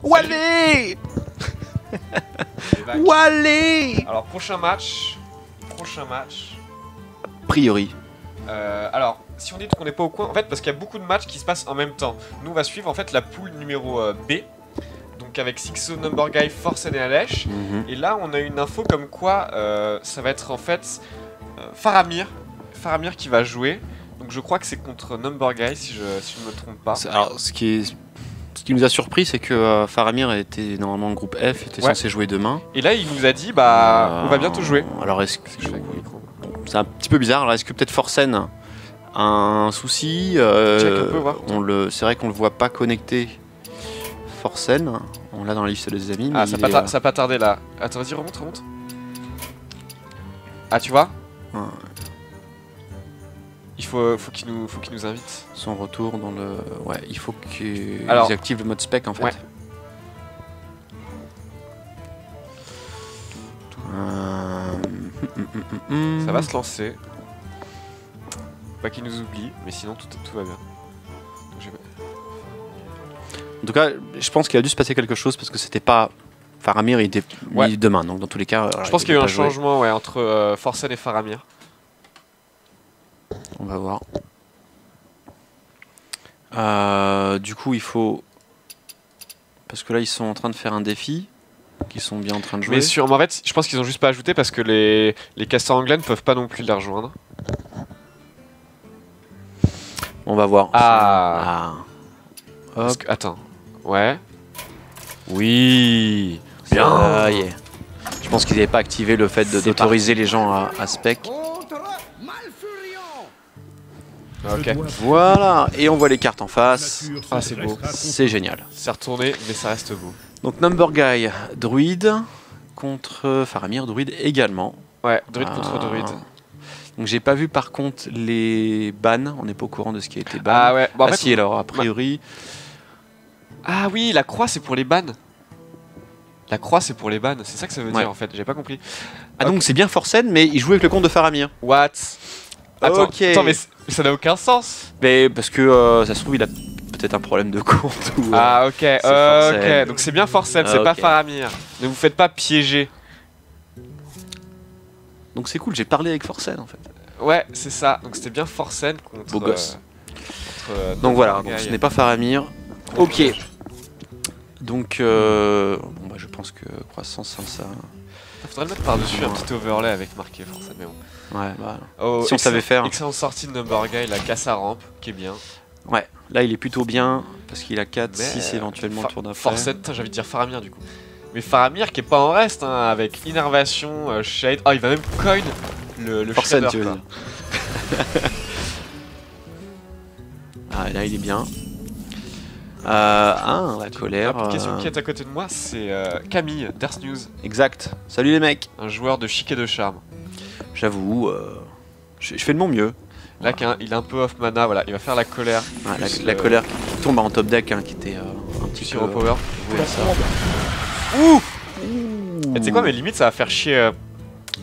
Wally. Wally. Alors prochain match. A priori. Alors, si on dit qu'on n'est pas au coin, en fait, parce qu'il y a beaucoup de matchs qui se passent en même temps. Nous, on va suivre en fait la poule numéro B, donc avec Sixo, Number Guy, Forsen et Alèche. Et là, on a une info comme quoi ça va être en fait Faramir qui va jouer. Donc, je crois que c'est contre Number Guy, si je ne me trompe pas. Alors, ce qui nous a surpris, c'est que Faramir était normalement le groupe F, était censé jouer demain. Et là, il nous a dit, bah, on va bientôt jouer. Alors, est-ce que c'est un petit peu bizarre. Alors, est-ce que peut-être Forsen a un souci C'est vrai qu'on le voit pas connecté. Forsen, on l'a dans la liste des amis. Ah, ça n'a pas tardé là. Attends, vas-y, remonte. Ah, tu vois il faut qu'il nous invite. Son retour dans le... Ouais, il faut qu'ils activent le mode spec en fait. Ouais. Ça va se lancer. Pas qu'il nous oublie, mais sinon tout va bien. En tout cas, je pense qu'il a dû se passer quelque chose parce que c'était pas... Faramir, il était mis demain, donc dans tous les cas... Je pense qu'il y a eu un changement entre Forsen et Faramir. On va voir. Du coup, il faut... Parce que là, ils sont en train de faire un défi. Qu'ils sont bien en train de jouer. Mais en fait, je pense qu'ils ont juste pas ajouté parce que les castors anglais ne peuvent pas non plus les rejoindre. On va voir. Attends. Ouais. Oui. Bien. Je pense qu'ils n'avaient pas activé le fait d'autoriser les gens à spec. Ok. Voilà. Et on voit les cartes en face. Ah, c'est beau. C'est génial. C'est retourné, mais ça reste beau. Donc Number Guy, druide contre Faramir, druide également. Ouais, druide contre druide. Donc j'ai pas vu par contre les bans, on n'est pas au courant de ce qui a été ban. Ah ouais, bon, en fait, si alors a priori... Ah oui, la croix c'est pour les bans. La croix c'est pour les bans, c'est ça que ça veut dire en fait, j'ai pas compris. Ah donc c'est bien Forsen, mais il joue avec le compte de Faramir. What? Attends, mais ça n'a aucun sens. Mais parce que ça se trouve il a peut-être un problème de compte ou... Ah ok, donc c'est bien Forsen, c'est pas Faramir. Ne vous faites pas piéger. Donc c'est cool, j'ai parlé avec Forsen en fait. Ouais, c'est ça, donc c'était bien Forsen contre... Beau gosse. Donc voilà, donc ce n'est pas Faramir. Ok. Donc bon bah je pense que Croissance ça... Faudrait le mettre par-dessus un petit overlay avec marqué Forsen, mais bon. Ouais, bah, si on savait faire. Excellente sortie de Number Guy, la casse à rampe, qui est bien. Ouais, là il est plutôt bien, parce qu'il a 4, 6 éventuellement le tour d'après. Forsen, j'ai envie de dire Faramir du coup. Mais Faramir qui est pas en reste, hein, avec Innervation, Shade. Oh, il va même coin le Forsen, shader, tu veux dire. Ah, là il est bien. La colère. L'application qui est à côté de moi, c'est Camille, d'Ars News. Exact. Salut les mecs. Un joueur de chic et de charme. J'avoue, je fais de mon mieux. Là, il est un peu off mana, voilà, il va faire la colère. Ouais, la colère qui tombe en top deck, hein, qui était un petit peu power. Ouh. Et tu sais quoi, mais limite, ça va faire chier.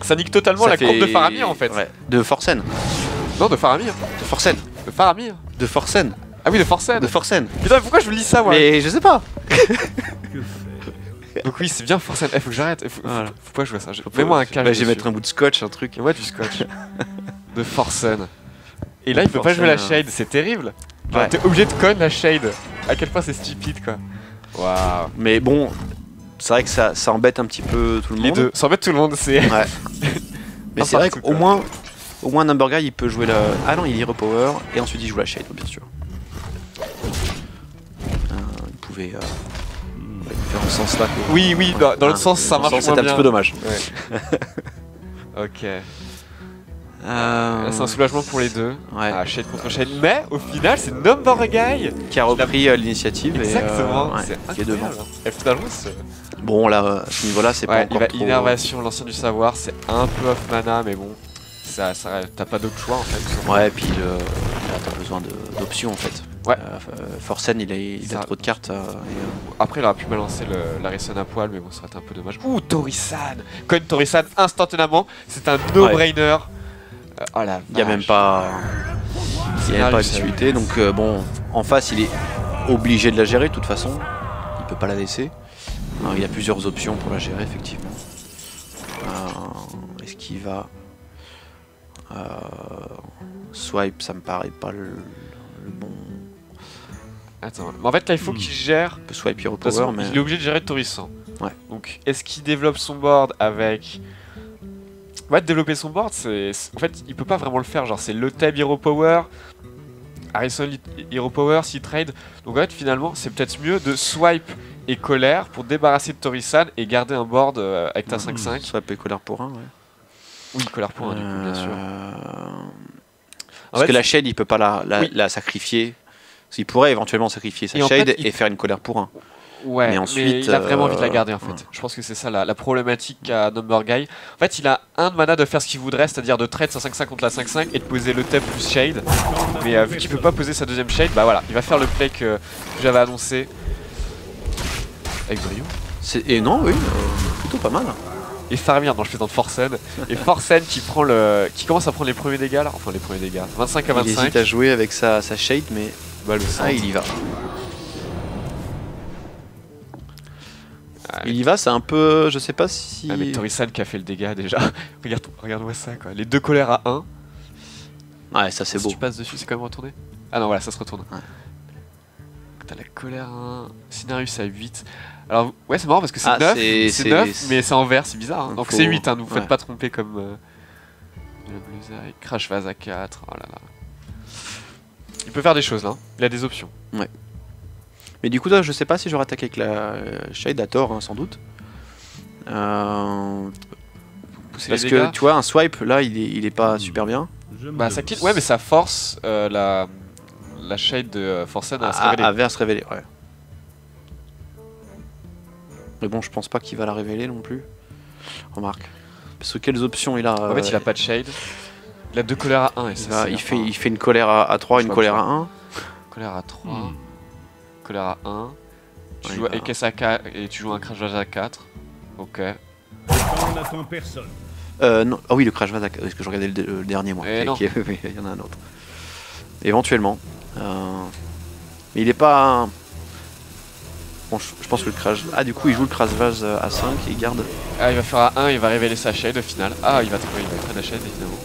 Ça nique totalement la courbe de Faramir en fait. Ouais. De Forsen. Non, de Faramir. De Forsen. De Faramir. De Forsen. Ah oui, de Forsen. De Forsen. Putain, pourquoi je vous lis ça, moi? Mais je sais pas. Donc oui, c'est bien Forsen. Faut que j'arrête. Faut pas jouer à ça. Fais-moi un cache. Bah, je vais mettre un bout de scotch, un truc. Ouais, du scotch. De Forsen. Et là, il peut pas jouer la shade. C'est terrible. Genre, t'es obligé de con la shade. À quel point c'est stupide, quoi. Waouh. Mais bon, c'est vrai que ça embête un petit peu tout le monde. Les deux. Ça embête tout le monde, c'est... Ouais. Mais c'est vrai qu'au moins Number Guy, il peut jouer la... Ah non, il y repower, et ensuite il joue la shade, bien sûr. Il pouvait faire en ce sens là. Oui, oui, dans l'autre sens, ça marche moins bien. C'est un petit peu dommage. Ouais. Ok. C'est un soulagement pour les deux. Ouais. Shade contre Shade. Mais au final, c'est Number Guy qui a repris l'initiative. Exactement. Qui est devant. Et finalement, bon, là, à ce niveau-là, c'est pas encore trop... Innervation, l'ancien du savoir, c'est un peu off mana, mais bon, t'as pas d'autre choix en fait. Ouais, et puis t'as besoin d'options en fait. Ouais. Forsen, il a trop de cartes. Après, il aurait pu balancer l'Harrison à poil, mais bon, ça aurait été un peu dommage. Ouh, Torisan! Coin Torisan instantanément, c'est un no-brainer. Oh la vache. Il n'y a même pas... Il n'y a même pas de difficulté, donc bon, en face, il est obligé de la gérer de toute façon. Il peut pas la laisser. Alors, il y a plusieurs options pour la gérer, effectivement. Est-ce qu'il va... swipe, ça me paraît pas le bon... Attends, mais en fait là il faut qu'il gère... Il peut swipe Hero Power, mais... Il est obligé de gérer Torisan. Ouais. Donc est-ce qu'il développe son board avec... Ouais, développer son board, en fait il peut pas vraiment le faire, genre c'est Loteb Hero Power, Harrison Hero Power, C-Trade. Donc en fait finalement c'est peut-être mieux de swipe et colère pour débarrasser de Torisan et garder un board avec ta 5-5. Swipe et colère pour 1, ouais. Oui, colère pour 1 du coup, bien sûr. Parce que la shade il peut pas la sacrifier. Parce qu'il pourrait éventuellement sacrifier sa shade et faire une colère pour 1. Ouais, mais ensuite, il a vraiment envie de la garder en fait. Je pense que c'est ça la problématique qu'a Number Guy. En fait, il a un de mana de faire ce qu'il voudrait, c'est-à-dire de trade sa 5-5 contre la 5-5 et de poser le TEP plus Shade. Mais vu qu'il peut pas poser sa deuxième Shade, bah voilà, il va faire le play que j'avais annoncé. Avec brio. Et non, oui, plutôt pas mal. Et Faramir, non je plaisante Forsen. Et Forsen qui commence à prendre les premiers dégâts là, enfin les premiers dégâts, 25 à 25. Il hésite à jouer avec sa Shade, mais bah, il y va. Il y va, c'est un peu... je sais pas si... Ah mais Torisan qui a fait le dégât déjà. Regarde-moi ça quoi, les deux colères à 1. Ouais, ça c'est beau. Si tu passes dessus, c'est quand même retourné. Ah non, voilà, ça se retourne. Ouais. T'as la colère à 1, Scenarius à 8. Alors, ouais, c'est marrant parce que c'est 9, mais c'est en vert, c'est bizarre. Hein. Donc c'est 8, hein, ne vous faites pas tromper comme... la Bluesaille, Crash Vase à 4, oh là là. Il peut faire des choses là, il a des options. Ouais. Mais du coup, là, je sais pas si j'aurais attaqué avec la Shade à tort, hein, sans doute. Parce que tu vois, un swipe là, il est pas super bien. Bah, ça quitte, ouais, mais ça force la Shade de Forsen à se révéler. À se révéler, ouais. Mais bon, je pense pas qu'il va la révéler non plus. Remarque. Parce que quelles options il a En fait, il a pas de Shade. Il a deux colères à 1 et ça, il fait une colère à 3, une colère à 1. Colère à 3. Colère à 1. Tu joues Ekes à 4 et tu joues un Crash Vase à 4. Ok. On n'attend personne. Non. Ah oui, le Crash Vase à 4. Est-ce que je regardais le dernier moi? Non. Il y en a un autre. Éventuellement. Mais il est pas... Bon, je pense que le Crash... Ah, du coup, il joue le Crash Vase à 5 et il garde... Ah, il va faire à 1, il va révéler sa Shade au final. Ah, il va prendre la Shade évidemment.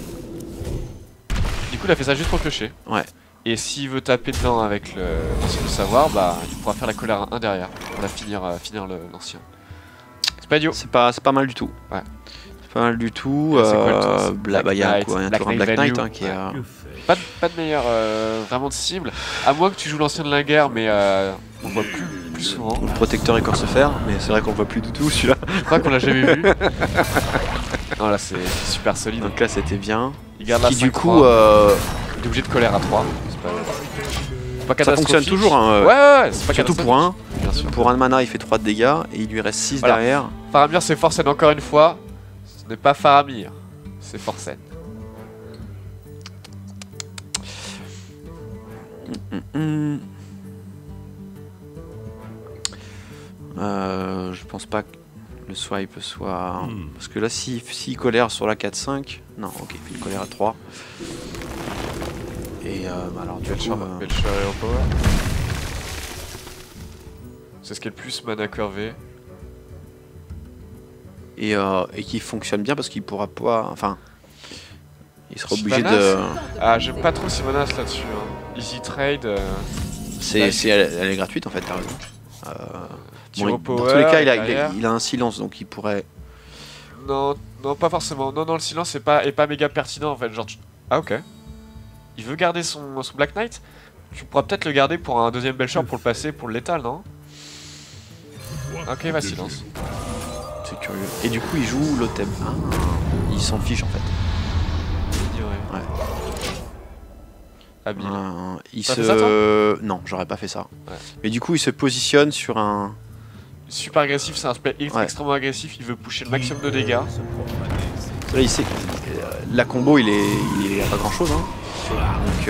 Du coup, il a fait ça juste pour piocher. Ouais. Et s'il veut taper dedans avec l'ancien du savoir, bah il pourra faire la colère à 1 derrière pour la finir l'ancien. C'est pas idiot. C'est pas mal du tout. Ouais. C'est pas mal du tout. Il y a un Black Knight hein, qui est... Pas de meilleur vraiment de cible. À moins que tu joues l'ancien de Linger, mais on voit plus souvent. Le protecteur écorce fer, mais c'est vrai qu'on voit plus du tout celui-là. Je crois qu'on l'a jamais vu. Non là c'est super solide. Donc là c'était bien. Il garde la 5-3. Du coup il est obligé de colère à 3. C'est pas ça fonctionne toujours hein, ouais, c'est pas surtout pour un. Bien sûr. Pour un mana il fait 3 de dégâts et il lui reste 6 derrière. Faramir c'est Forsen encore une fois. Ce n'est pas Faramir, c'est Forsen. Je pense pas que le swipe soit... Parce que là, s'il colère sur la 4-5... Non, ok, il fait une colère à 3. Et alors du coup... Belcher Hero Power. C'est ce qui est le plus mana curvé. Et qui fonctionne bien parce qu'il pourra pas... Enfin... Il sera obligé de... Ah, j'aime pas trop Simonas là-dessus. Hein. Easy Trade... Elle est gratuite en fait, t'as raison. Bon, Power, dans tous les cas, il a un silence, donc il pourrait... Non, pas forcément. Non, le silence est pas méga pertinent en fait. Genre, Ah ok. Il veut garder son Black Knight. Tu pourras peut-être le garder pour un deuxième Belcher pour le passer, pour le létal, non? Ok, va silence. C'est curieux. Et du coup, il joue l'Otem. Ah, il s'en fiche en fait. Ouais. Habile. Non, j'aurais pas fait ça. Ouais. Mais du coup, il se positionne sur un... Super agressif, c'est un spell extrêmement agressif, il veut pusher le maximum de dégâts. Là, il sait la combo, il a pas grand chose. Hein. Donc,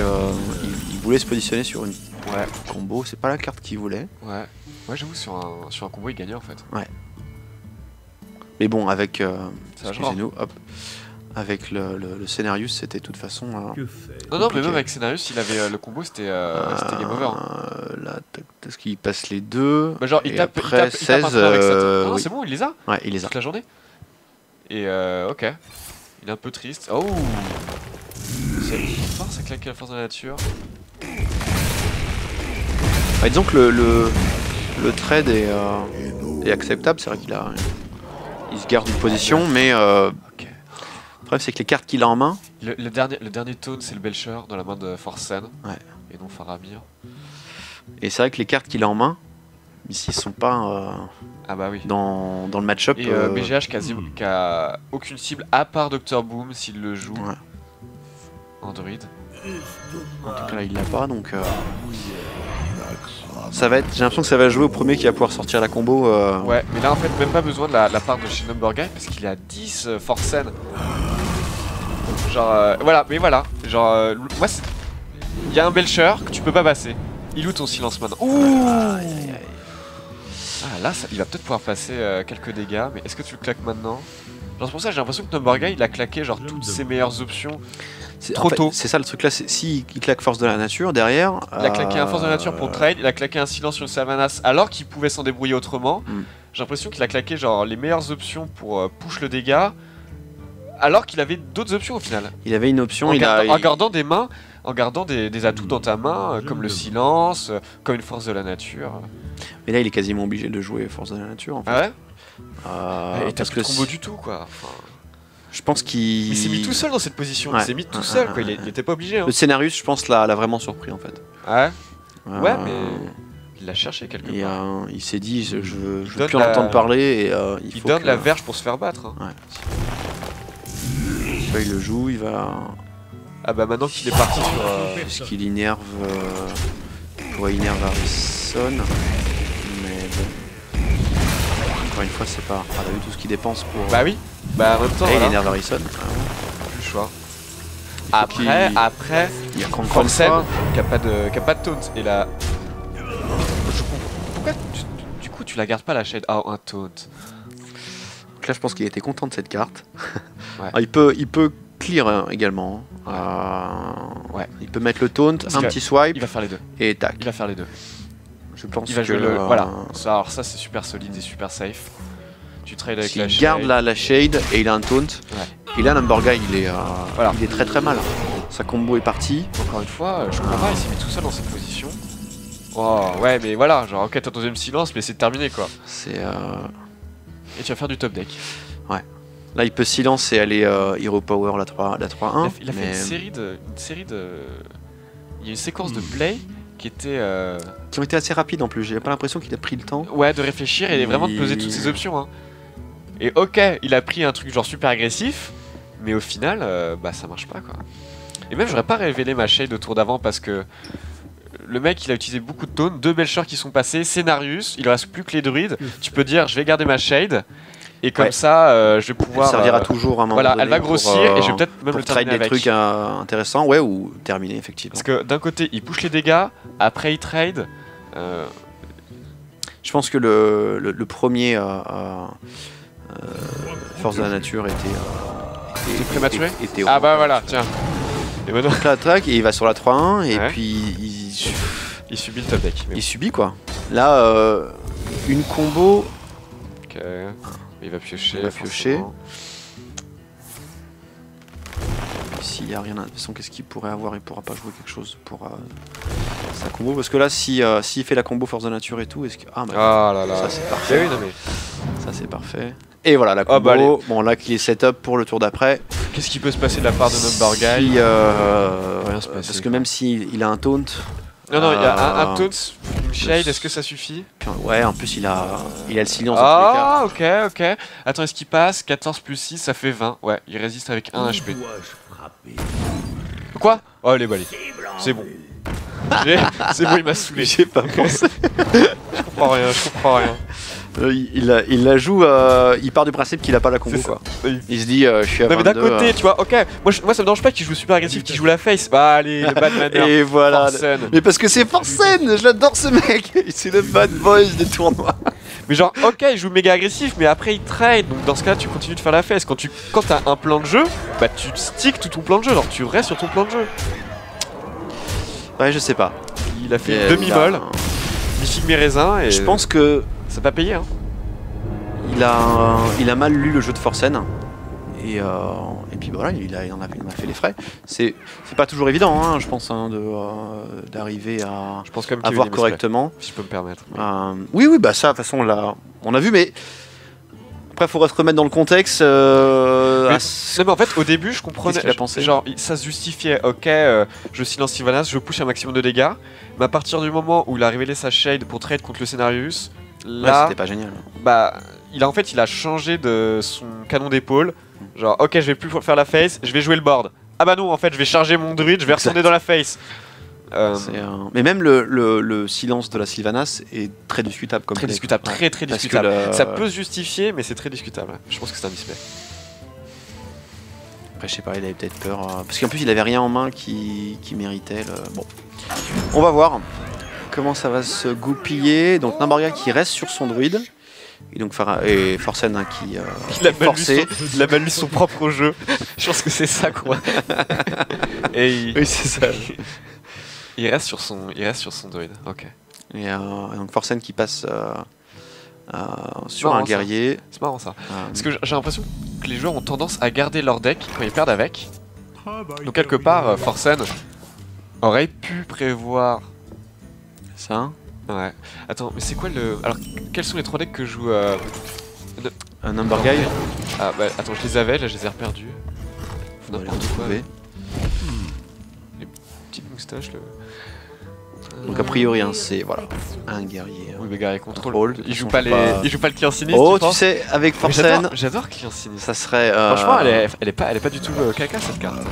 il voulait se positionner sur une combo. C'est pas la carte qu'il voulait. Ouais, j'avoue, sur un combo, il gagnait en fait. Ouais. Mais bon, avec... excusez-nous, hop. Avec le Scenarius, c'était de toute façon... non, mais même avec Scenarius, il avait le combo, c'était game over. Là, tac, Parce qu'il passe les deux. Bah genre, il et tape, après, il tape un 16, train avec sa non, oui. c'est bon, il les a Ouais, il les a. toute la journée. Et ok. Il est un peu triste. Oh, c'est fort, ça claque la force de la nature. Bah, disons que le trade est acceptable. C'est vrai il se garde une position, mais le problème c'est que les cartes qu'il a en main. Le dernier taunt, c'est le Belcher dans la main de Forsen. Ouais. Et non Faramir. Et c'est vrai que les cartes qu'il a en main, ici, sont pas Ah bah oui. dans le match-up. Et BGH qui a aucune cible à part Dr Boom s'il le joue. Ouais. Android. En tout cas là il l'a pas, donc ça va être. J'ai l'impression que ça va jouer au premier qui va pouvoir sortir la combo. Ouais, mais là en fait même pas besoin de la part de chez Number Guy parce qu'il a 10 Forsen. Genre voilà, mais voilà. Genre moi il y a un Belcher que tu peux pas passer. Il où ton silence maintenant? Ouh. Ah là il va peut-être pouvoir passer quelques dégâts, mais est-ce que tu le claques maintenant? Genre c'est pour ça j'ai l'impression que Number Guy il a claqué genre toutes ses meilleures options trop tôt. C'est ça le truc là, si il claque force de la nature derrière. Il a claqué un force de la nature pour trade, il a claqué un silence sur le Savanas alors qu'il pouvait s'en débrouiller autrement. J'ai l'impression qu'il a claqué genre les meilleures options pour push le dégât alors qu'il avait d'autres options au final. Il avait une option, en gardant des mains, en gardant des atouts dans ta main comme le silence, comme une force de la nature. Mais là il est quasiment obligé de jouer force de la nature en fait. Ah ouais. Et t'as pas de combo du tout quoi. Enfin... Je pense qu'il... Il s'est mis tout seul dans cette position, ouais. Il s'est mis tout seul quoi, il était pas obligé. Hein. Le scénarius je pense l'a vraiment surpris en fait. Ouais. Ouais mais... Il l'a cherché quelque part. Il s'est dit je veux plus en entendre parler et il donne la verge pour se faire battre. Hein. Ouais. Là, il le joue, il va... Ah bah maintenant qu'il est parti sur... Est-ce qu'il énerve... Ouais, il énerve Harrison. Mais bon... Encore une fois, c'est pas... Ah, t'as vu tout ce qu'il dépense pour... Bah oui. Bah en même temps, il énerve Harrison. Plus le choix. Après, il y a Forsen qui a pas de taunt. Et là... Pourquoi du coup tu la gardes pas la shade? Ah, un taunt. Donc là, je pense qu'il était content de cette carte. Ouais. Alors, il peut clear hein, également. Ouais. Il peut mettre le taunt, un petit swipe. Il va faire les deux. Et tac. Il va faire les deux. Je pense il va que jouer le... Voilà. Alors ça c'est super solide et super safe. Tu trades avec la shade. Il garde la shade et il a un taunt. Ouais. Et là, Number Guy, il est très très mal. Sa combo est partie. Encore une fois, je comprends pas, il s'est mis tout seul dans cette position. Oh, ouais, mais voilà, genre, ok, t'as ton deuxième silence, mais c'est terminé quoi. C'est. Et tu vas faire du top deck. Ouais. Là, il peut silence et aller Hero Power la 3-1. Il a fait une série de. Il y a une séquence de play qui était. Qui ont été assez rapides en plus, j'ai pas l'impression qu'il a pris le temps. Ouais, de réfléchir et vraiment de peser toutes ses options. Hein. Et ok, il a pris un truc genre super agressif, mais au final, bah ça marche pas quoi. Et même, j'aurais pas révélé ma shade au tour d'avant parce que. Le mec il a utilisé beaucoup de taunts, 2 Belcher qui sont passés, Scénarius, il reste plus que les druides. Tu peux dire je vais garder ma shade et comme ça je vais pouvoir. Elle servira toujours à un moment donné. Voilà, elle va grossir et je vais peut-être même le terminer trade des trucs intéressants, ouais, ou terminer effectivement. Parce que d'un côté il push les dégâts, après il trade. Je pense que le premier Force de la Nature était prématuré. Ah bah voilà, tiens. Et maintenant il attaque et il va sur la 3-1 et puis il subit le top deck. Il subit quoi. Là, une combo. Ok. Il va piocher. S'il n'y a rien, de toute façon, qu'est-ce qu'il pourrait avoir? Il pourra pas jouer quelque chose pour sa combo. Parce que là, s'il fait la combo Force de Nature et tout, est-ce que. Ah là là. Ça c'est parfait. Oui, non, mais... Ça c'est parfait. Et voilà la combo. Bah, bon là qu'il est setup pour le tour d'après. Qu'est-ce qui peut se passer de la part de Number Guy? Rien se passe. Parce que même s'il a un taunt. Non, il y a un taunt, une shade, est-ce que ça suffit? Ouais, en plus il a le silence. Ah, ok. Attends, est-ce qu'il passe? 14 plus 6, ça fait 20. Ouais, il résiste avec 1 HP. Quoi? Oh, elle est balayée. C'est bon. C'est bon, il m'a saoulé. J'ai pas pensé. Je comprends rien. Il la joue, il part du principe qu'il a pas la combo quoi. Il se dit je suis à 22. Non mais d'un côté tu vois, ok, moi ça me dérange pas qu'il joue super agressif, qu'il joue la face. Bah allez, le bad manner. Et voilà. Forsen. Mais parce que c'est Forsen, j'adore ce mec. C'est le bad boys des tournois. Mais genre ok, il joue méga agressif mais après il trade. Donc dans ce cas tu continues de faire la face. Quand t'as un plan de jeu, bah tu sticks tout ton plan de jeu, genre tu restes sur ton plan de jeu. Ouais je sais pas. Il a fait une demi-molle. mi-figue mi-raisin et... Je pense que... Ça n'a pas payé, hein. Il a mal lu le jeu de Forsen. Et puis voilà, il en a fait les frais. C'est pas toujours évident, hein, je pense, hein, d'arriver à voir correctement. Si je peux me permettre. Oui, bah ça, de toute façon, on a vu, mais après, il faudrait se remettre dans le contexte. Mais en fait, au début, je comprenais. Genre, ça se justifiait. Ok, je silence Sylvanas, je push un maximum de dégâts. Mais à partir du moment où il a révélé sa shade pour trade contre le Scenarius, là, c'était pas génial. Bah, il a changé de son canon d'épaule. Genre, ok, je vais plus faire la face, je vais jouer le board. Ah bah non, en fait, je vais charger mon druide, je vais retourner dans la face. Mais même le silence de la Sylvanas est très discutable. Très discutable, très discutable. Ça peut se justifier, mais c'est très discutable. Je pense que c'est un display. Après, je sais pas, il avait peut-être peur. Parce qu'en plus, il avait rien en main qui méritait. Bon, on va voir comment ça va se goupiller. Donc, Namborga qui reste sur son druide. Et donc Forsen qui il a mal lu son propre jeu. Je pense que c'est ça quoi. Oui, c'est ça. Il reste sur son druide. Ok. Et donc Forsen qui passe sur un guerrier. C'est marrant ça. Parce que j'ai l'impression que les joueurs ont tendance à garder leur deck quand ils perdent avec. Donc quelque part, Forsen aurait pu prévoir ça. Ouais. Attends, mais c'est quoi le... Alors, quels sont les 3 decks que joue un Number Guy. Ah bah attends, je les avais, là je les ai reperdus. Faut n'importe quoi. Les petites moustaches, Donc a priori, hein, c'est voilà, un guerrier. Oui, le guerrier contrôle. Il joue pas le client sinistre. Oh, tu sais, avec Forsen. J'adore client sinistre. Ça serait. Franchement, elle est pas du tout caca cette carte.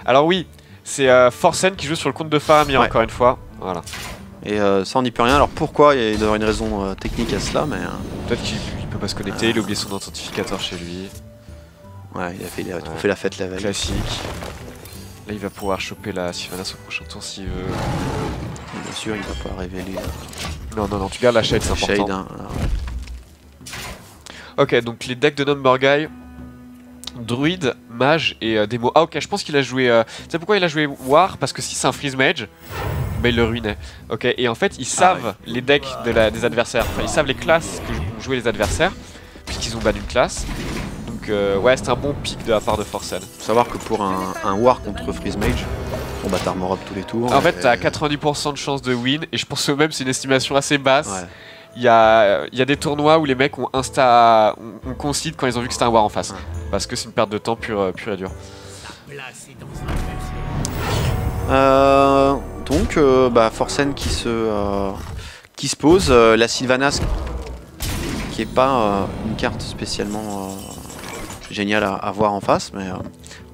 Alors oui. C'est Forsen qui joue sur le compte de Faramir, encore une fois. Voilà. Et ça, on n'y peut rien. Alors pourquoi? Il doit y avoir une raison technique à cela, mais... Peut-être qu'il peut pas se connecter, il a oublié son authentificateur chez lui. Ouais, il a trop fait la fête la veille. Classique. Là, il va pouvoir choper la Sylvanas au prochain tour s'il veut. Et bien sûr, il va pas révéler... Non, tu gardes la shade, c'est important. Shade, hein, ok, donc les decks de Number Guy... Druide, Mage et démo. Ah ok, je pense qu'il a joué... Tu sais pourquoi il a joué War? Parce que si c'est un Freeze Mage, bah il le ruinait. Ok, et en fait ils savent les decks des adversaires. Enfin ils savent les classes que vont jouer les adversaires, puisqu'ils ont banni une classe. Donc ouais, c'est un bon pick de la part de Forsen. Faut savoir que pour un War contre Freeze Mage, bon bah t'armor up tous les tours. En fait t'as 90% de chance de win, et je pense que même c'est une estimation assez basse. Ouais. Il y a des tournois où les mecs ont concede quand ils ont vu que c'était un War en face. Ouais. Parce que c'est une perte de temps pure et dure. Donc, Forsen qui se pose. La Sylvanas, qui est pas une carte spécialement géniale à voir en face, mais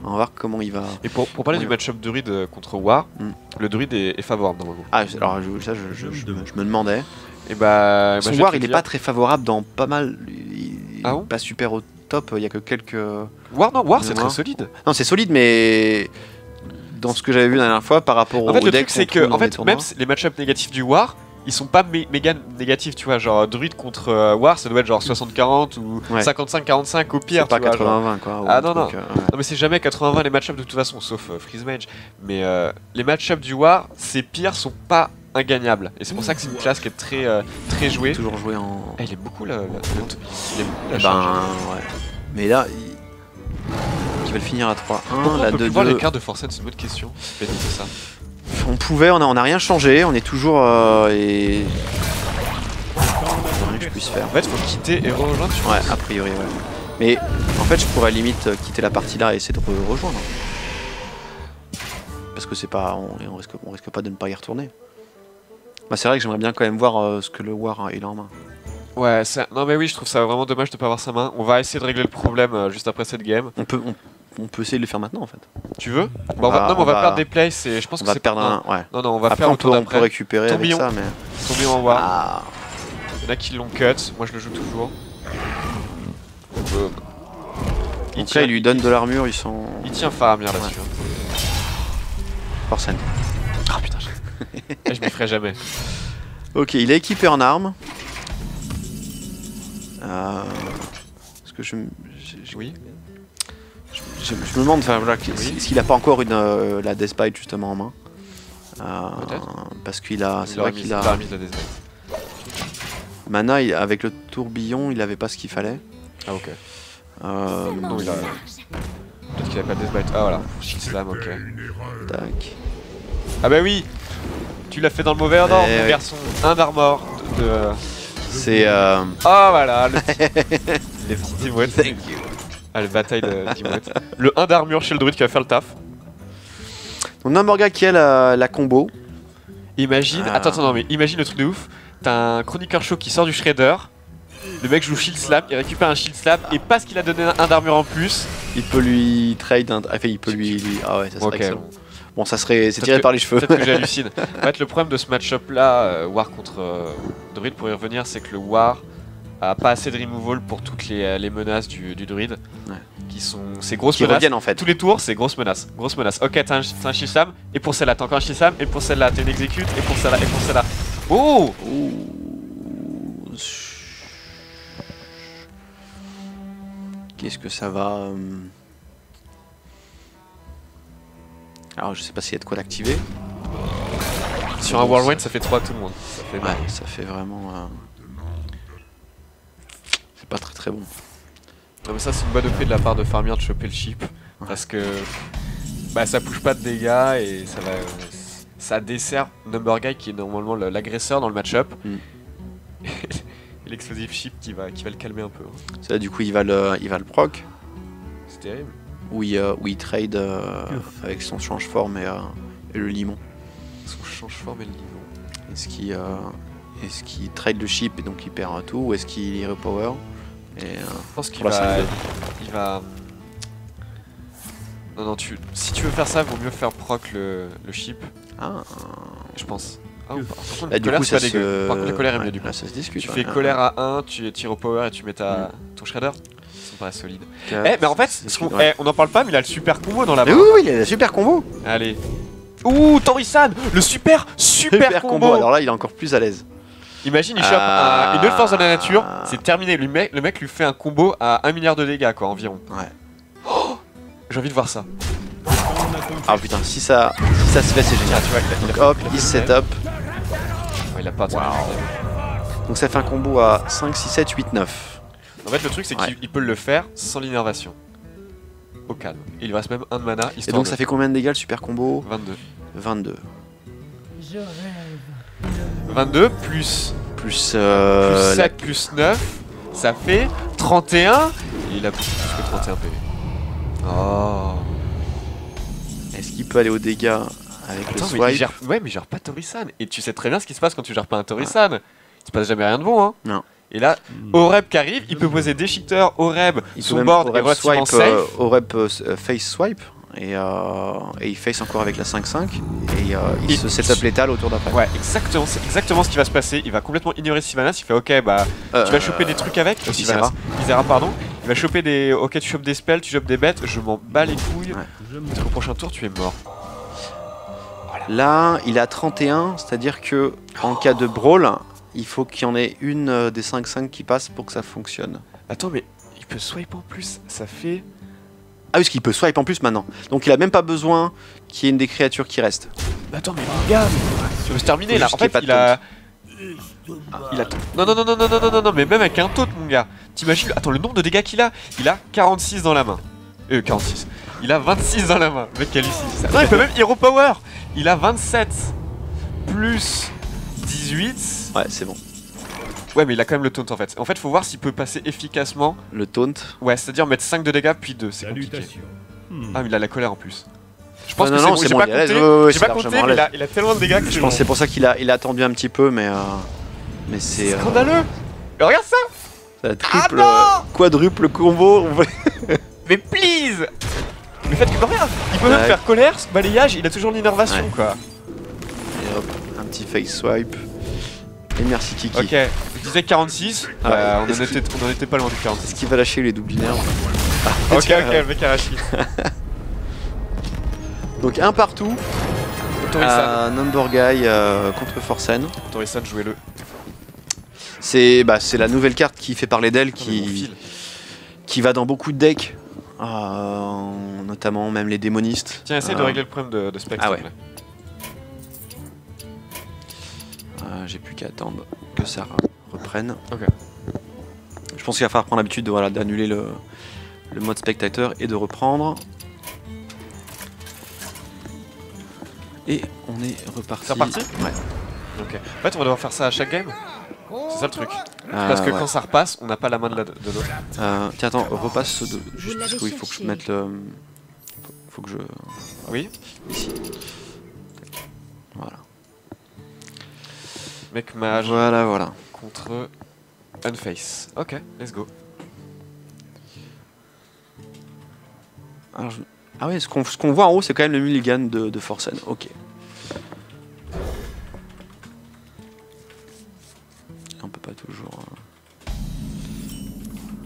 on va voir comment il va... Et pour parler du match-up druide contre War, le druide est favorable normalement. Ah, alors ça, je me demandais. Et bah, son War, il est pas très favorable dans pas mal... pas super au top, il y a que quelques... War c'est très solide. Non, c'est solide, mais dans ce que j'avais vu la dernière fois par rapport au deck... Le truc, c'est que même les match-up négatifs du War, ils sont pas méga négatifs, tu vois. Genre, Druid contre War, ça doit être genre 60-40 ou 55-45 au pire. C'est pas 80-20 quoi. Ah non, non. Non, mais c'est jamais 80-20 les match-up de toute façon, sauf Freeze Mage. Mais les match-up du War, ces pires sont pas ingagnables. Et c'est pour ça que c'est une classe qui est très jouée. Toujours joué en... il est beaucoup la charge. Ouais. Mais là, qui va le finir à 3-1. Pourquoi on peut voir les cartes de Forsen, c'est une bonne question. C'est ça. On pouvait, on a rien changé, on est toujours et... rien que je puisse faire. En fait, faut quitter et rejoindre. Ouais, a priori, ouais. Mais en fait, je pourrais limite quitter la partie là et essayer de rejoindre. Parce que c'est pas, on risque pas de ne pas y retourner. Bah, c'est vrai que j'aimerais bien quand même voir ce que le War il a en main. Ouais, non mais oui, je trouve ça vraiment dommage de pas avoir sa main. On va essayer de régler le problème juste après cette game. On peut essayer de le faire maintenant en fait. Tu veux? On va perdre des plays et je pense que c'est perdre un... Ouais. Non, on va après, faire on peut récupérer tourbillon. Avec ça, mais... Tourbillon en War. Il y en a qui l'ont cut, moi je le joue toujours. Donc là, il lui donne de l'armure, ils sont... Il tient Faramir là-dessus. Forsen. Ah putain, je m'y ferai jamais. Ok, il est équipé en armes. Est-ce que oui. Je me demande, enfin voilà, est-ce qu'il a pas encore la Deathbite justement en main. Parce qu'il a... C'est vrai qu'il a... Mana, avec le tourbillon, il avait pas ce qu'il fallait. Ah ok. Non, il a... Peut-être qu'il avait pas de Deathbite. Ah voilà, Shield Slam, ok. Tac. Ah bah oui. Tu l'as fait dans le mauvais ordre, mon garçon. Un d'armor de... C'est... Ah voilà, les petits Dimouettes. Ah, la bataille de Dimouettes. Le 1 d'armure chez le druide qui va faire le taf. Donc Numberguy qui a la combo. Imagine, attends, non mais imagine le truc de ouf. T'as un chroniqueur chaud qui sort du shredder. Le mec joue shield slam, il récupère un shield slam et parce qu'il a donné un d'armure en plus, il peut lui trade un... Enfin, il peut lui... Ah ouais, ça serait excellent. Bon, ça serait... C'est tiré par les cheveux. Peut-être que j'hallucine. En fait, le problème de ce match-up là, War contre Druid, pour y revenir, c'est que le War a pas assez de removal pour toutes les menaces du druide. Ouais. Qui sont ces grosses menaces. Reviennent en fait. Tous les tours, c'est grosses menaces. Grosse menace. Ok, t'as un shield slam, et pour celle-là, t'as encore un shield slam, et pour celle-là, t'as une execute, et pour celle-là, et pour celle-là. Oh! Qu'est-ce que ça va... Alors je sais pas s'il y a de quoi l'activer. Sur un Whirlwind ça fait 3 à tout le monde. Ça fait ouais, ça fait vraiment... C'est pas très bon. Non mais ça c'est une bonne OP de la part de Farmir de choper le chip. Ouais. Parce que bah, ça push pas de dégâts et ça va... ça dessert Numberguy qui est normalement l'agresseur dans le match-up. L'explosive chip qui va le calmer un peu. Ça, du coup il va le proc. C'est terrible. Où il trade avec son change-forme et le limon. Son change-forme et le limon. Est-ce qu'il trade le chip et donc il perd tout, ou est-ce qu'il repower et, je pense qu'il va... Non, si tu veux faire ça, il vaut mieux faire proc le chip. Ah. Je pense. Ah, par contre, bah, le colère, c'est pas dégueu. Par contre, le colère est mieux du coup. Là, ça se discute. Tu fais colère à 1, tu tires au power et tu mets ton shredder. Ça me paraît solide. Mais en fait, on en parle pas, mais il a le super combo dans la main. Oui, il a le super combo. Allez. Ouh, Tori-san, le super combo. Alors là, il est encore plus à l'aise. Imagine, il chope une autre force de la nature, c'est terminé. Le mec lui fait un combo à 1 milliard de dégâts, quoi, environ. Ouais. Oh, j'ai envie de voir ça. Ah putain, si ça se fait, c'est génial. Donc, hop, il set up. Ouais, il a pas attendu. Donc ça fait un combo à 5, 6, 7, 8, 9. En fait, le truc, c'est qu'il peut le faire sans l'innervation. Au calme. Et il lui reste même 1 de mana. Et donc ça fait combien de dégâts le super combo? 22. 22. Je rêve. 22 plus 7 plus 9, ça fait 31. Et il a plus que 31 PV. Oh. Est-ce qu'il peut aller aux dégâts avec le swipe? Ouais, mais il gère pas Tori-san. Et tu sais très bien ce qui se passe quand tu gères pas un Tori-san. Il se passe jamais rien de bon, hein. Non. Et là, Oreb qui arrive, il peut poser Déchiqueteur, Oreb, son board est relativement safe. Oreb face swipe. Et il face encore avec la 5-5 et il se setup létal autour d'après. Ouais, exactement, c'est exactement ce qui va se passer. Il va complètement ignorer Sylvanas, il fait ok, bah tu vas choper des trucs avec. Isera, pardon. Il va choper des. Ok, tu chopes des spells, tu chopes des bêtes, je m'en bats les couilles. Parce qu'au prochain tour, tu es mort. Voilà. Là, il a 31, c'est-à-dire que en cas de brawl, il faut qu'il y en ait une des 5-5 qui passe pour que ça fonctionne. Attends, mais il peut swipe en plus, ça fait. Ah oui, parce qu'il peut swipe en plus maintenant. Donc il a même pas besoin qu'il y ait une des créatures qui reste. Attends, mais mon gars, tu veux se terminer là. En fait, il a... Non, mais même avec un taunt, mon gars. T'imagines, attends, le nombre de dégâts qu'il a. Il a 46 dans la main. 46. Il a 26 dans la main. Le mec qui hallucine ça. Non, il peut même Hero Power. Il a 27 plus 18. Ouais, c'est bon. Ouais, mais il a quand même le taunt en fait. En fait, faut voir s'il peut passer efficacement. Le taunt. Ouais, c'est-à-dire mettre 5 de dégâts puis 2. C'est compliqué. Ah, mais il a la colère en plus. Je pense que non, c'est bon, j'ai pas compté, mais il a tellement de dégâts que je pense que c'est pour ça qu'il a attendu un petit peu, mais c'est scandaleux. Mais regarde ça. Ça triple, quadruple combo. Mais please. Le fait que regarde, il peut même faire colère, balayage, il a toujours l'innervation quoi. Et hop, un petit face swipe. Et merci Kiki. Ok, je disais 46, on en était pas loin du 46. Est-ce qu'il va lâcher les doubles binaires? Ok, le mec Arashi. Donc un partout. Numberguy contre Forsen. Tori-san, jouez-le. C'est la nouvelle carte qui fait parler d'elle, qui va dans beaucoup de decks. Notamment même les démonistes. Tiens, essaye de régler le problème de Spectre. Ah ouais. J'ai plus qu'à attendre que ça reprenne. Ok. Je pense qu'il va falloir prendre l'habitude voilà, d'annuler le mode spectateur et de reprendre. Et on est reparti. C'est reparti? Ouais. Ok. En fait, on va devoir faire ça à chaque game. C'est ça le truc. Parce que quand ça repasse, on n'a pas la main de l'autre. Tiens, attends, repasse juste parce qu'il faut que je mette le. Faut que je. Oui. Ici. Voilà. Mec mage. Voilà. Contre Unface. Ok, let's go. Alors, ah ouais, ce qu'on voit en haut, c'est quand même le mulligan de Forsen. Ok. On peut pas toujours.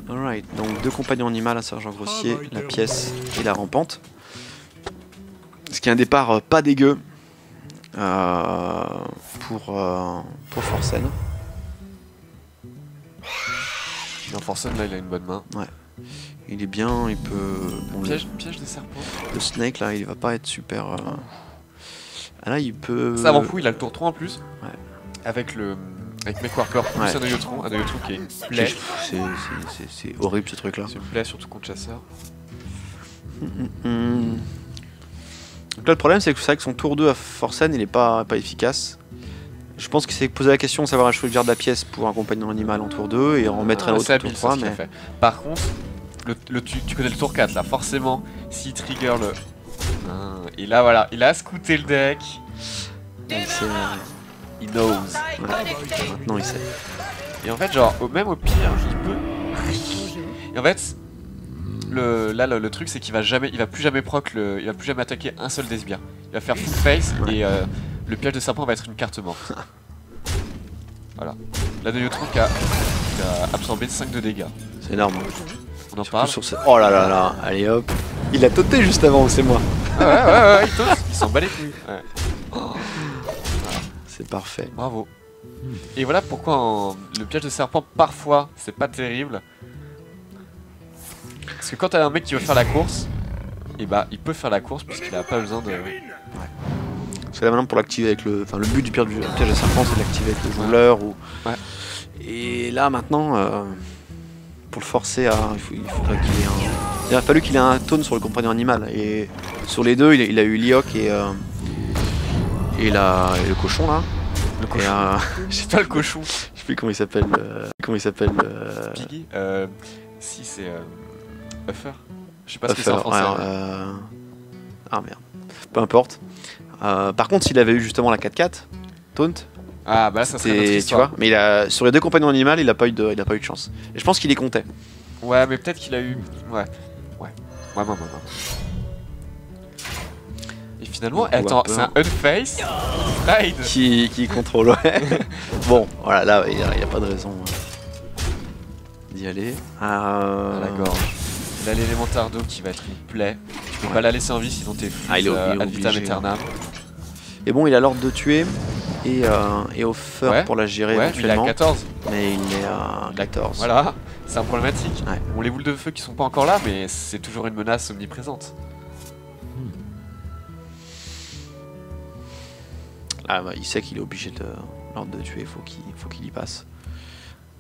Alright, donc 2 compagnons animaux, un sergent grossier, la pièce et la rampante. Ce qui est un départ pas dégueu pour Forsen. Non, Forsen là, il a une bonne main. Ouais. Il est bien, il peut. Bon, piège de serpent. Le snake là, il va pas être super. Ah là, il peut. Ça avant fou, il a le tour 3 en plus. Ouais. Avec Mechwarker plus un Oeillotron qui est une plaie. C'est horrible ce truc là. C'est une plaie surtout contre chasseur. Donc là le problème c'est que son tour 2 à Forsen il est pas efficace. Je pense qu'il s'est posé la question de savoir un chevalier de la pièce pour un compagnon animal en tour 2 et en mettre un autre en tour 3. Mais... Par contre, tu connais le tour 4 là, forcément, s'il trigger le... et là voilà, il a scouté le deck. Il knows. Ouais. Maintenant il sait. Et en fait genre, même au pire, il peut... Et en fait, le truc c'est qu'il va plus jamais proc il va plus jamais attaquer un seul des sbires. Il va faire full face et le piège de serpent va être une carte morte. Voilà. Là Oeillotron qui a absorbé 5 de dégâts. C'est énorme. On en parle. Oh là là là, allez hop. Il a toté juste avant, c'est moi. Ouais, il tote. Il s'en bat les couilles. Ouais. Voilà. C'est parfait. Bravo. Et voilà pourquoi le piège de serpent parfois c'est pas terrible. Parce que quand t'as un mec qui veut faire la course, et bah il peut faire la course puisqu'il a pas besoin de... Ouais. Parce que là maintenant pour l'activer avec le... Enfin le but du piège de serpent c'est de l'activer avec le jongleur ou... Ouais. Et là maintenant, pour le forcer à... Il faudrait qu'il ait un... Il a fallu qu'il ait un taunt sur le compagnon animal. Et sur les deux il a eu Liok et le cochon là. Le cochon. J'ai pas le cochon. Je sais plus comment il s'appelle. Piggy si c'est... Uffer. Je sais pas ce que c'est en français. Ah merde. Peu importe. Par contre, s'il avait eu justement la 4-4, taunt. Ah bah là, ça serait notre histoire. Tu vois, mais sur les 2 compagnons animaux, il a pas eu de chance. Et je pense qu'il les comptait. Ouais, mais peut-être qu'il a eu. Ouais. Et finalement, attends, c'est un Unface Ride qui contrôle. Ouais. Bon, voilà, là, il y a pas de raison d'y aller. À la gorge. Là, l'élémentaire d'eau qui va être une plaie. Tu peux pas la laisser en vie sinon t'es fou. Il est ad vitam aeternam. Et bon, il a l'ordre de tuer et offer pour la gérer éventuellement. Il est à 14. Mais il est à 14. Voilà, c'est un problématique. Ouais. Bon, les boules de feu qui sont pas encore là, mais c'est toujours une menace omniprésente. Ah bah, il sait qu'il est obligé de l'ordre de tuer, faut qu'il y passe.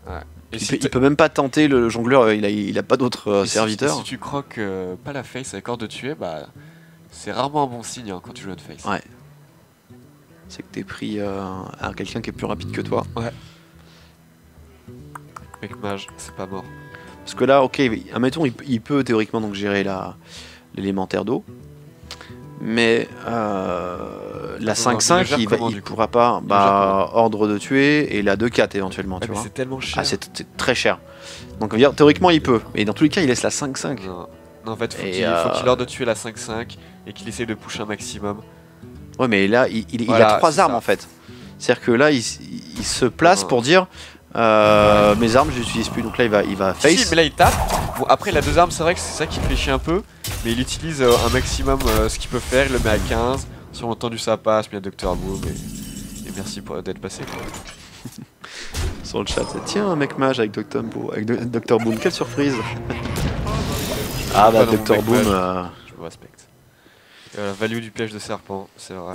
Ouais. Il peut même pas tenter le jongleur, il a pas d'autres serviteurs. Si tu croques pas la face avec ordre de tuer, bah c'est rarement un bon signe quand tu joues une face. Ouais. C'est que t'es pris à quelqu'un qui est plus rapide que toi. Ouais. Mec mage, c'est pas mort. Parce que là, ok, admettons, il peut théoriquement donc gérer l'élémentaire d'eau. Mais la 5-5, il pourra pas ordre de tuer et la 2-4 éventuellement. Tu vois. C'est tellement cher. Ah, c'est très cher. Donc dire, théoriquement il peut. Mais dans tous les cas il laisse la 5-5. Non, en fait faut qu'il ordre de tuer la 5-5 et qu'il essaye de push un maximum. Ouais mais là il a 3 armes en fait. C'est-à-dire que là il se place pour dire mes armes je les utilise plus. Donc là il va face. Si, mais là il tape. Bon après il a 2 armes, c'est vrai que c'est ça qui me fait chier un peu. Mais il utilise un maximum ce qu'il peut faire, il le met à 15. Si on a entendu ça passe, bien Dr Boom et merci d'être passé quoi. Sur le chat, tiens un mec mage avec Dr Boom, quelle surprise. Ah bah Dr Boom je me respecte. Value du piège de serpent, c'est vrai.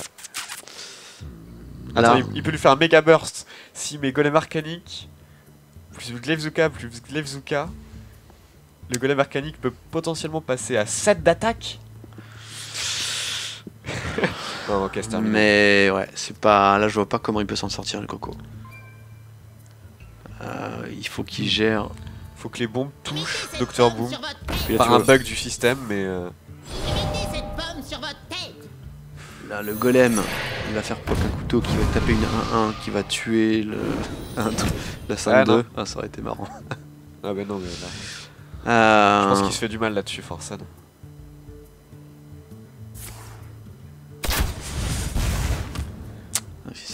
Attends, il peut lui faire un méga burst. Si mes golem arcanique plus Glaivezuka plus Glaivezuka, le golem arcanique peut potentiellement passer à 7 d'attaque. Non, ok, c'est terminé. Mais ouais, c'est pas. Là, je vois pas comment il peut s'en sortir, le Coco. Il faut qu'il gère. Faut que les bombes touchent Dr Boom par un bug du système, mais. Là, le golem, il va faire pop un couteau qui va taper une 1-1 qui va tuer le la 5-2. Ah, ça aurait été marrant. Ah, bah non, mais là. Je pense qu'il se fait du mal là-dessus, Forsen.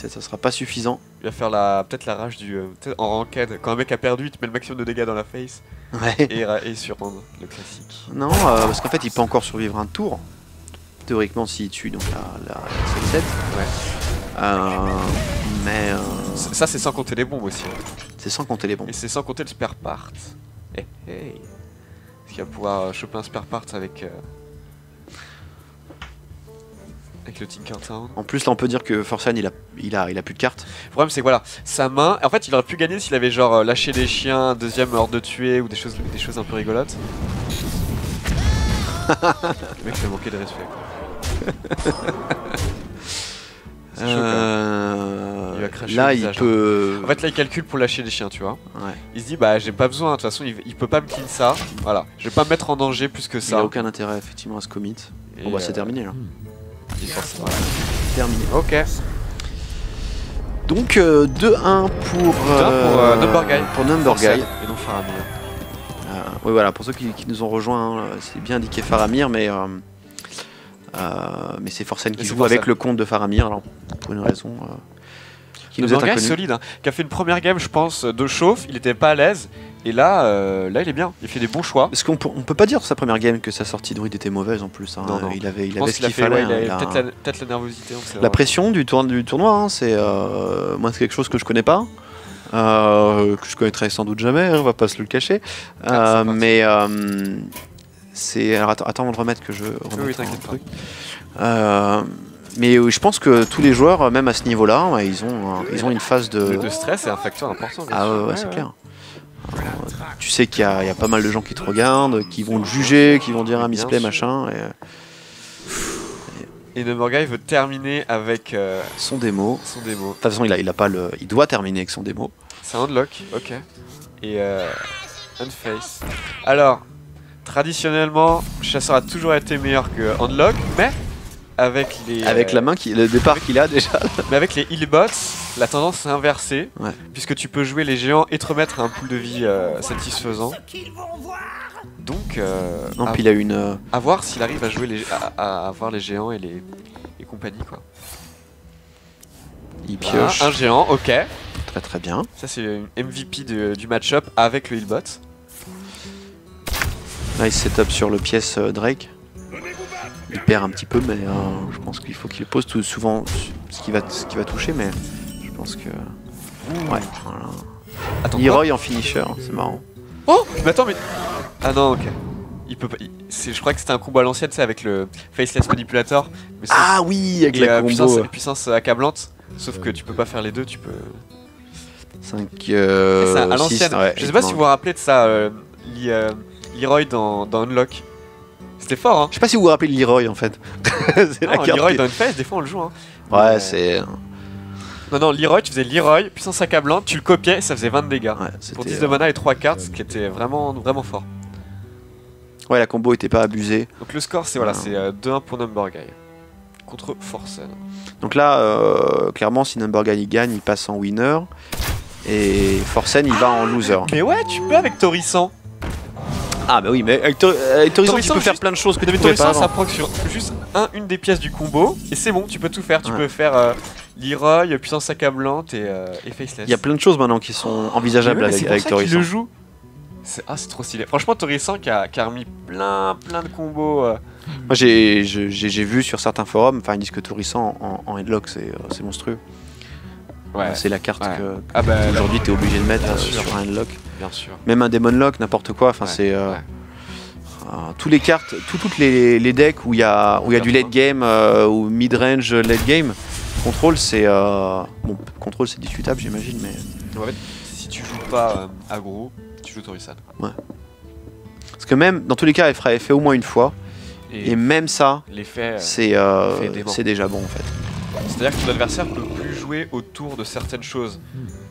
Ça sera pas suffisant. Il va faire peut-être la rage du. En ranked, quand un mec a perdu, il te met le maximum de dégâts dans la face. Ouais. Et surprendre, le classique. Non, parce qu'en fait, il peut encore survivre un tour. Théoriquement, s'il tue donc la Sunset. Ouais. Mais. Ça, c'est sans compter les bombes aussi. C'est sans compter les bombes. Et c'est sans compter le spare part. Est-ce qu'il va pouvoir choper un spare part avec le Tinkertown. En plus, là, on peut dire que Forsen, il a plus de cartes. Le problème, c'est que voilà, sa main. En fait, il aurait pu gagner s'il avait genre lâché des chiens, deuxième hors de tuer ou des choses un peu rigolotes. Le mec, il a manqué de respect, quoi. Il va cracher là, le il visage, peut. En fait, là, il calcule pour lâcher des chiens, tu vois. Ouais. Il se dit, bah, j'ai pas besoin. De toute façon, il peut pas me clean ça. Voilà, je vais pas me mettre en danger plus que ça. Il a aucun intérêt, effectivement, à se commit. Bon, bah, c'est terminé, là. Voilà. Terminé. Ok. Donc 2-1 pour Number Guy. Pour Number Guy. Et non Faramir. Oui, voilà, pour ceux qui nous ont rejoints, c'est bien indiqué Faramir, mais c'est Forsen qui joue avec le compte de Faramir, alors, pour une raison qui nous est inconnue. Solide, hein, qui a fait une première game, je pense, de chauffe, il était pas à l'aise, et là, il est bien, il fait des bons choix. Parce qu'on peut pas dire sur sa première game que sa sortie de druide était mauvaise en plus. Hein. Non. Il avait ce qu'il fallait. Ouais, peut-être la nervosité. La pression du tournoi, hein, c'est moi c'est quelque chose que je connais pas, que je connaîtrai sans doute jamais, hein, on va pas se le cacher. Mais c'est alors attends avant de remettre que je remette t'inquiète pas. Mais je pense que tous les joueurs, même à ce niveau-là, ils ont une phase de stress, c'est un facteur important. Ouais, c'est clair. Tu sais qu'il y a pas mal de gens qui te regardent, qui vont te juger, qui vont dire un misplay machin. Et Number Guy veut terminer avec son démo. De toute façon, il doit terminer avec son démo. C'est un unlock, ok. Et unface. Alors, traditionnellement, Chasseur a toujours été meilleur que unlock, mais avec la main le départ qu'il a déjà. Mais avec les healbots, la tendance est inversée, puisque tu peux jouer les géants et te remettre un pool de vie satisfaisant. Donc, non, puis il a une. À voir s'il arrive à jouer à avoir les géants et les compagnies, quoi. Il pioche. Un géant, ok. Très très bien. Ça c'est une MVP du match-up avec le healbot. Là il setup sur le pièce Drake. Il perd un petit peu, mais je pense qu'il faut qu'il pose tout souvent ce qui va toucher, mais je pense que. Ouais, voilà. Attends, Leroy en finisher, c'est marrant. Oh, mais attends, mais. Ah non, ok. Il peut pas. Je crois que c'était un combo à l'ancienne, c'est avec le Faceless Manipulator. Mais ah oui, avec la combo. Puissance accablante. Sauf que tu peux pas faire les deux, tu peux. 5, à l'ancienne. Ouais, je sais pas si vous vous rappelez de ça, Leroy dans Unlock. C'était fort, hein. Je sais pas si vous vous rappelez de Leroy en fait. C'est la carte Leroy dans une phase, des fois on le joue, hein. Ouais, c'est. Non, Leroy, tu faisais Leroy, puissance accablante, tu le copiais et ça faisait 20 de dégâts. Ouais, pour 10 de mana et 3 cartes, ce qui était vraiment, vraiment fort. Ouais, la combo était pas abusée. Donc le score, c'est voilà, c'est 2-1 pour Number Guy contre Forsen. Donc là, clairement, si Number Guy gagne, il passe en winner. Et Forsen, il va en loser. Mais ouais, tu peux avec Torisan. Ah bah oui, mais avec Torisan, tu peux faire plein de choses que tu pouvais pas avant. Ça proc sur juste une des pièces du combo, et c'est bon, tu peux tout faire. Tu peux faire Leroy, puissance accablante et Faceless. Il y a plein de choses maintenant qui sont envisageables avec Torisan. Le joue. C'est trop stylé. Franchement, Torisan qui a remis plein de combos. Moi j'ai vu sur certains forums, enfin ils disent que Torisan en headlock c'est monstrueux. Ouais. C'est la carte que bah, aujourd'hui tu es obligé de mettre sur un headlock. Bien sûr. Même un Demon Lock, n'importe quoi. Enfin c'est toutes les cartes, toutes les decks où il y a du late game ou mid range late game, Contrôle, c'est... Bon, contrôle, c'est discutable, j'imagine, mais... En fait, si tu joues pas aggro, tu joues Torisan. Ouais. Parce que même, dans tous les cas, elle fera effet au moins une fois. Et même ça, l'effet c'est déjà bon, en fait. C'est-à-dire que ton adversaire peut plus jouer autour de certaines choses.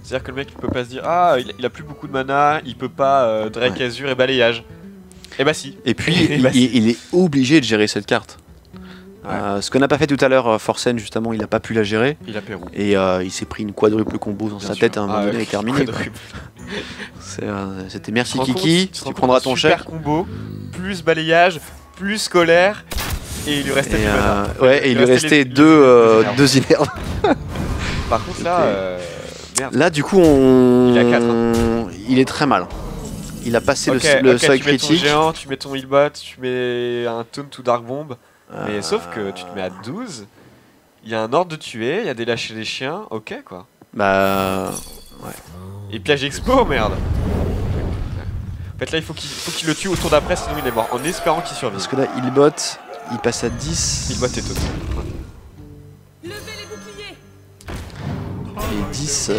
C'est-à-dire que le mec, il peut pas se dire « Ah, il a plus beaucoup de mana, il peut pas Drake Azur et balayage. » Et bah si. Et puis, il est obligé de gérer cette carte. Ouais. Ce que n'a pas fait tout à l'heure Forsen, justement, il n'a pas pu la gérer. Il a Pérou. Et il s'est pris une quadruple combo dans sa tête à un moment donné et terminé. C'était merci Kiki, tu prendras ton chèque. Super combo, plus balayage, plus colère, et il lui restait et il lui restait deux inerves. Par contre là, merde. Là du coup il est à 4. Hein. Il est très mal. Il a passé le seuil critique. Tu mets ton géant, tu mets ton healbot, tu mets un taunt ou dark bomb. Mais sauf que tu te mets à 12, il y a un ordre de tuer, il y a des lâcher les chiens, ok quoi. Bah... ouais. Et piège expo, merde. En fait là il faut qu'il le tue au tour d'après, sinon il est mort, en espérant qu'il survive. Parce que là, Healbot, il passe à 10. Healbot est total. Et 10...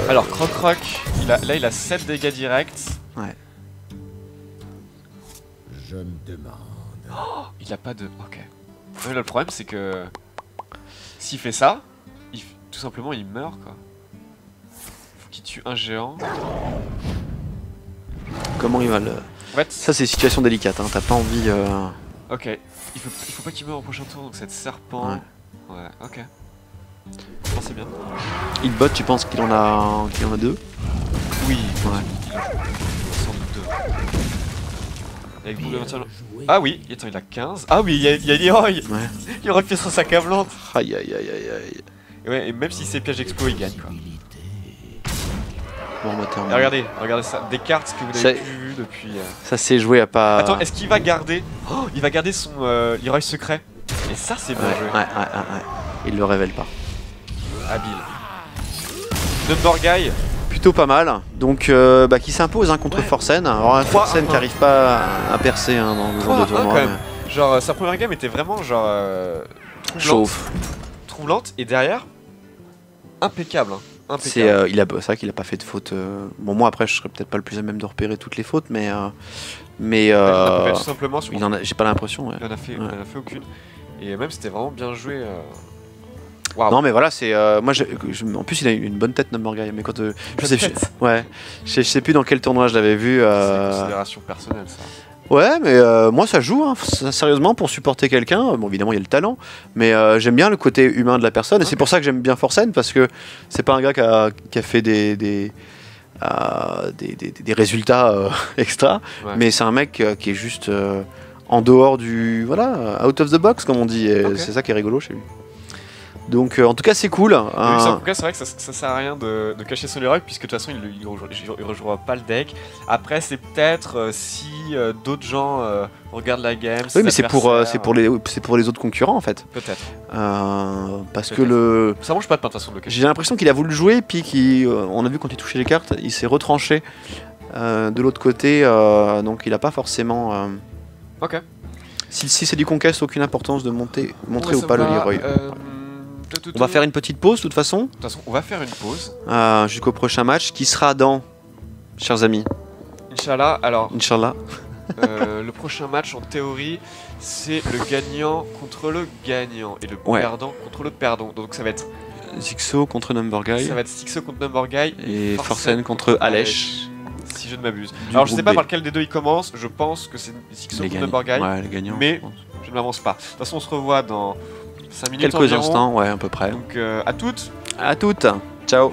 Alors Croc, là il a 7 dégâts directs. Ouais. Je me demande... Oh, il a pas de... Ok. Ouais, là, le problème c'est que... S'il fait ça, tout simplement il meurt quoi. Faut qu'il tue un géant. Comment il va le... En fait, ça c'est une situation délicate, hein. T'as pas envie... Ok. Il faut pas qu'il meure au prochain tour, donc cette serpent... Ouais, ok. Non, c'est bien. Healbot, tu penses qu'il en a deux? Oui. Ouais. Sans doute 2. Avec double avantage... Ah oui, attends, il a 15. Ah oui, il y a Leroy. Ouais. Leroy fait son sac à blanc. Aïe aïe aïe aïe aïe. Et ouais, et même si c'est piège expo, il gagne quoi. Bon, bah, et regardez ça, des cartes que vous n'avez plus vues depuis... Ça s'est joué à pas... Attends, est-ce qu'il va garder... Oh, il va garder son Leroy secret. Et ça c'est bien joué. Ouais. Il le révèle pas. Habile. Number Guy. Plutôt pas mal, donc qui s'impose contre Forsen. Alors Forsen qui n'arrive pas à percer dans le genre de tournoi. Genre sa première game était vraiment genre troublante et derrière impeccable. C'est vrai qu'il a pas fait de faute. Bon moi après je serais peut-être pas le plus à même de repérer toutes les fautes, mais tout simplement sur... j'ai pas l'impression. Ouais. Il en a fait aucune. Et même c'était vraiment bien joué. Wow. Non mais voilà, c'est moi en plus il a une bonne tête Number Guy, mais quand je sais plus dans quel tournoi je l'avais vu. C'est une considération personnelle ça. Ouais mais moi ça joue hein, sérieusement pour supporter quelqu'un. Bon évidemment il y a le talent, mais j'aime bien le côté humain de la personne et c'est pour ça que j'aime bien Forsen parce que c'est pas un gars qui a fait des résultats extra, mais c'est un mec qui est juste en dehors du out of the box comme on dit, et c'est ça qui est rigolo chez lui. Donc en tout cas c'est cool. En tout cas c'est vrai que ça sert à rien de cacher son Leroy puisque de toute façon il rejouera pas le deck. Après c'est peut-être si d'autres gens regardent la game. Oui mais c'est pour les autres concurrents en fait. Peut-être. Parce que ça mange pas de pain de toute façon. J'ai l'impression qu'il a voulu jouer puis on a vu quand il touchait les cartes, il s'est retranché de l'autre côté, donc il a pas forcément. Ok. Si c'est du conquest, aucune importance de montrer ou pas le Leroy. On va faire une petite pause de toute façon. De toute façon, on va faire une pause. Jusqu'au prochain match qui sera dans, chers amis. Inch'Allah, alors. Inch'Allah. Le prochain match en théorie, c'est le gagnant contre le gagnant et le perdant contre le perdant. Donc ça va être Zixo contre Number Guy. Ça va être Zixo contre Number Guy et Forsen contre Alèche. Si je ne m'abuse. Alors je sais pas par lequel des deux il commence. Je pense que c'est Zixo contre Number Guy. Ouais, les gagnants. Mais je ne m'avance pas. De toute façon, on se revoit dans 5 minutes quelques environ. instants, ouais, à peu près. Donc à toutes. À toutes. Ciao.